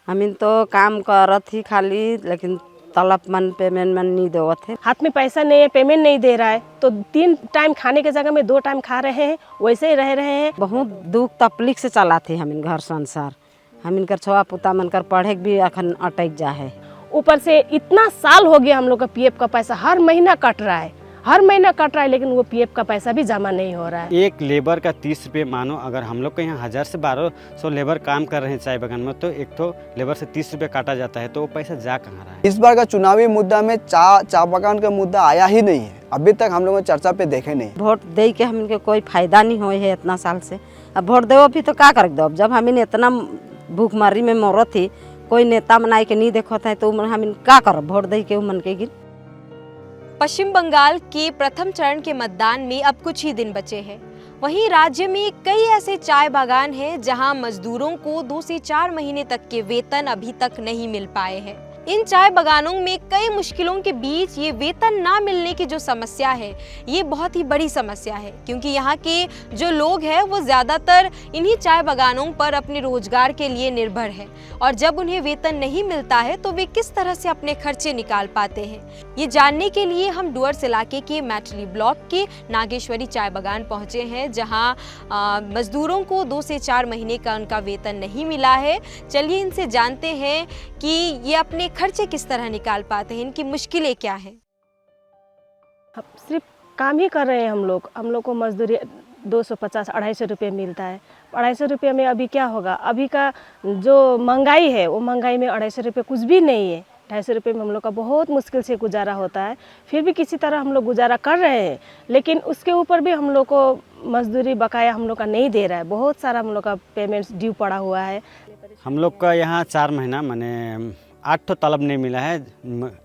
हमिन तो काम करत ही खाली, लेकिन तलब मन पेमेंट मन नहीं देवत है। हाथ में पैसा नहीं है, पेमेंट नहीं दे रहा है, तो 3 टाइम खाने के जगह में 2 टाइम खा रहे हैं, वैसे ही रह रहे हैं। बहुत दुख तकलीफ से चलाते हमिन घर संसार। हमिन कर छुआ पुता मन कर पढ़े भी अखन अटक जा है। ऊपर से इतना साल हो गया हम लोग का पीएफ का पैसा हर महीना कट रहा है, हर महीना कट रहा है, लेकिन वो पीएफ का पैसा भी जमा नहीं हो रहा है। एक लेबर का 30 रुपये मानो, अगर हम लोग के यहाँ 1000 से 1200 लेबर काम कर रहे हैं चाय बागान में, तो एक तो लेबर से 30 रुपये काटा जाता है, तो वो पैसा जा कहाँ रहा है। इस बार का चुनावी मुद्दा में चाय बागान का मुद्दा आया ही नहीं है, अभी तक हम लोग चर्चा पे देखे नहीं। वोट दे के हम इनके कोई फायदा नहीं हुए है इतना साल से। अब वोट दो भी तो क्या कर दो, जब हम इतना भूखमरी में मरत थी, कोई नेता बनाए के नहीं देखो था, तो हम क्या कर वोट दे के मन के गिन। पश्चिम बंगाल के प्रथम चरण के मतदान में अब कुछ ही दिन बचे हैं। वहीं राज्य में कई ऐसे चाय बागान हैं जहां मजदूरों को 2 से 4 महीने तक के वेतन अभी तक नहीं मिल पाए हैं। इन चाय बागानों में कई मुश्किलों के बीच ये वेतन ना मिलने की जो समस्या है, ये बहुत ही बड़ी समस्या है, क्योंकि यहाँ के जो लोग हैं वो ज़्यादातर इन्हीं चाय बागानों पर अपने रोजगार के लिए निर्भर हैं, और जब उन्हें वेतन नहीं मिलता है तो वे किस तरह से अपने खर्चे निकाल पाते हैं, ये जानने के लिए हम डुअर्स इलाके के मैटली ब्लॉक के नागेश्वरी चाय बागान पहुँचे हैं, जहाँ मजदूरों को 2 से 4 महीने का उनका वेतन नहीं मिला है। चलिए इनसे जानते हैं कि ये अपने खर्चे किस तरह निकाल पाते हैं, इनकी मुश्किलें क्या हैं। अब सिर्फ काम ही कर रहे हैं हम लोग को मजदूरी 250-250 रुपये मिलता है। 250 रुपये में अभी क्या होगा, अभी का जो महंगाई है वो महंगाई में 250 रुपये कुछ भी नहीं है। 250 रुपये में हम लोग का बहुत मुश्किल से गुजारा होता है, फिर भी किसी तरह हम लोग गुजारा कर रहे हैं, लेकिन उसके ऊपर भी हम लोग को मजदूरी बकाया हम लोग का नहीं दे रहा है। बहुत सारा हम लोग का पेमेंट ड्यू पड़ा हुआ है। हम लोग का यहाँ 4 महीना माने 8 ठो तलब नहीं मिला है।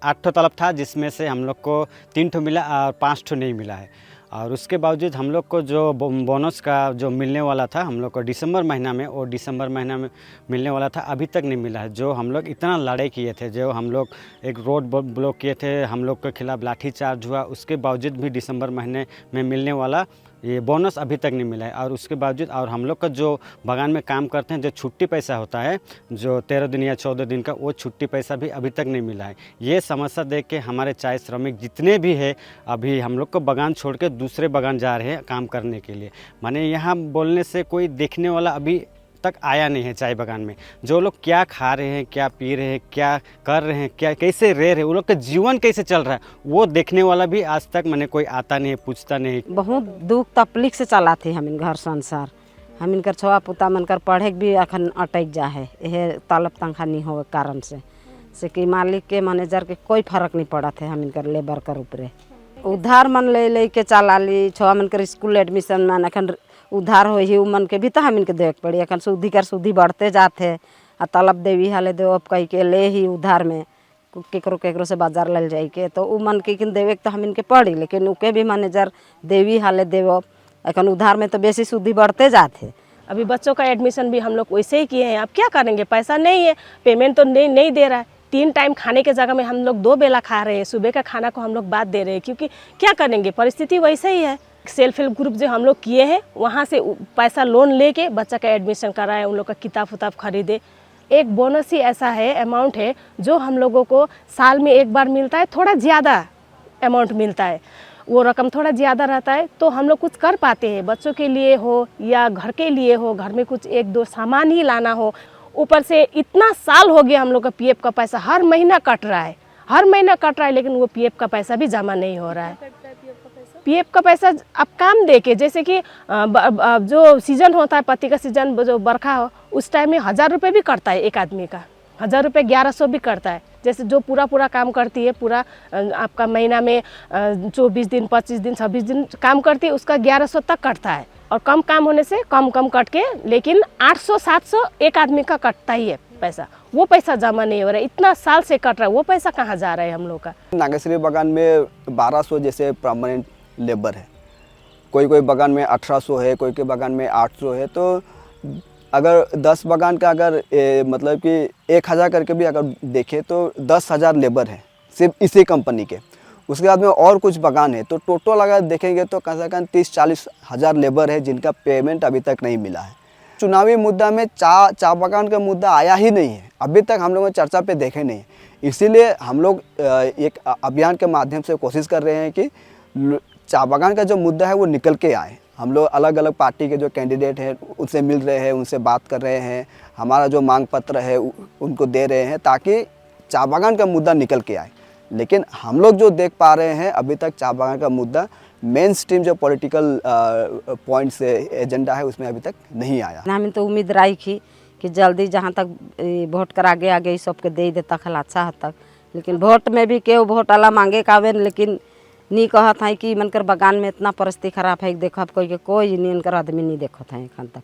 8 ठो तलब था, जिसमें से हम लोग को 3 ठो मिला और 5 ठो नहीं मिला है। और उसके बावजूद हम लोग को जो बोनस का जो मिलने वाला था हम लोग को दिसंबर महीना में, और दिसंबर महीना में मिलने वाला था, अभी तक नहीं मिला है। जो हम लोग इतना लड़ाई किए थे, जो हम लोग एक रोड ब्लॉक किए थे, हम लोग के खिलाफ लाठीचार्ज हुआ, उसके बावजूद भी दिसंबर महीने में मिलने वाला ये बोनस अभी तक नहीं मिला है। और उसके बावजूद और हम लोग का जो बागान में काम करते हैं, जो छुट्टी पैसा होता है, जो 13 दिन या 14 दिन का, वो छुट्टी पैसा भी अभी तक नहीं मिला है। ये समस्या देख के हमारे चाय श्रमिक जितने भी हैं, अभी हम लोग को बागान छोड़ के दूसरे बागान जा रहे हैं काम करने के लिए। माने यहाँ बोलने से कोई देखने वाला अभी तक आया नहीं है चाय बागान में। जो लोग क्या खा रहे हैं, क्या पी रहे हैं, क्या कर रहे हैं, क्या कैसे रह रहे हैं, वो लोग का जीवन कैसे चल रहा है, वो देखने वाला भी आज तक मैंने कोई आता नहीं है, पूछता नहीं। बहुत दुख तकलीफ से चलाते हमिन घर संसार। हमिन कर छुआ पुता मन कर पढ़े भी अखन अटक जा है, यह तलब तनख्वाह नहीं हो कारण से कि मालिक के मैनेजर के कोई फर्क नहीं पड़ा थे। हमिन कर लेबर कर ऊपरे उधार मन ले के चला ली। छुआ मन कर स्कूल एडमिशन मन अखन उधार हो ही मन के भी तो हमिन के देवे पड़ी। अखन सूदी बढ़ते जाते आ तलब देवी हाले दे अब कही के ले ही उधार में केकरो से बाजार लल जाए के, तो उ मन के देवे तो हमिन के पड़ी, लेकिन उके भी मैनेजर देवी हाले देव। अखन उधार में तो बेसी सूदी बढ़ते जाते। अभी बच्चों का एडमिशन भी हम लोग वैसे ही किए हैं। अब क्या करेंगे, पैसा नहीं है, पेमेंट तो नहीं दे रहा है। 3 टाइम खाने के जगह में हम लोग 2 बेला खा रहे हैं, सुबह का खाना को हम लोग बाद दे रहे हैं, क्योंकि क्या करेंगे, परिस्थिति वैसे ही है। सेल्फ हेल्प ग्रुप जो हम लोग किए हैं, वहाँ से पैसा लोन लेके बच्चा का एडमिशन कराए, उन लोग का किताब उताब खरीदे। एक बोनस ही ऐसा है, अमाउंट है, जो हम लोगों को साल में एक बार मिलता है, थोड़ा ज़्यादा अमाउंट मिलता है, वो रकम थोड़ा ज़्यादा रहता है, तो हम लोग कुछ कर पाते हैं। बच्चों के लिए हो या घर के लिए हो, घर में कुछ 1-2 सामान ही लाना हो। ऊपर से इतना साल हो गया हम लोग का पीएफ का पैसा हर महीना कट रहा है, हर महीना कट रहा है, लेकिन वो पीएफ का पैसा भी जमा नहीं हो रहा है। पीएफ का पैसा अब काम दे के, जैसे कि जो सीजन होता है, पत्ती का सीजन, जो बरखा हो, उस टाइम में 1000 रुपये भी कटता है एक आदमी का। 1000 रुपये 1100 भी करता है। जैसे जो पूरा काम करती है, पूरा आपका महीना में 24 दिन, 25 दिन, 26 दिन काम करती है, उसका 1100 तक कटता है। और कम काम होने से कम कट के, लेकिन 800-700 एक आदमी का कटता ही है पैसा। वो पैसा जमा नहीं हो रहा है, इतना साल से कट रहा है, वो पैसा कहाँ जा रहा है हम लोग का। नागेश्वरी बागान में 1200 जैसे परमानेंट लेबर है, कोई बागान में 1800 है, कोई के बागान में 800 है। तो अगर 10 बागान का अगर मतलब कि 1000 करके भी अगर देखें तो 10,000 लेबर है सिर्फ इसी कंपनी के। उसके बाद में और कुछ बागान है, तो टोटल अगर देखेंगे तो कम से कम 30-40 हज़ार लेबर है जिनका पेमेंट अभी तक नहीं मिला है। चुनावी मुद्दा में चा बागान का मुद्दा आया ही नहीं है, अभी तक हम लोगों ने चर्चा पे देखे नहीं। इसीलिए हम लोग एक अभियान के माध्यम से कोशिश कर रहे हैं कि चा बागान का जो मुद्दा है वो निकल के आए। हम लोग अलग अलग पार्टी के जो कैंडिडेट हैं उनसे मिल रहे हैं, उनसे बात कर रहे हैं, हमारा जो मांग पत्र है उनको दे रहे हैं ताकि चा बागान का मुद्दा निकल के आए। लेकिन हम लोग जो देख पा रहे हैं अभी तक चा बागान का मुद्दा मेन स्ट्रीम जो पॉलिटिकल पॉइंट्स एजेंडा है उसमें अभी तक नहीं आया। हमें तो उम्मीद रही थी कि जल्दी जहाँ तक वोट कर आगे आगे इस सबके दे देता खल अच्छा हद तक, लेकिन वोट में भी केहू वोट अला मांगे कावे, लेकिन नहीं कहत है कि मनकर बगान में इतना परिस्थिति खराब है, देखब कोई नहीं इनकर आदमी नहीं देखत है एखन तक।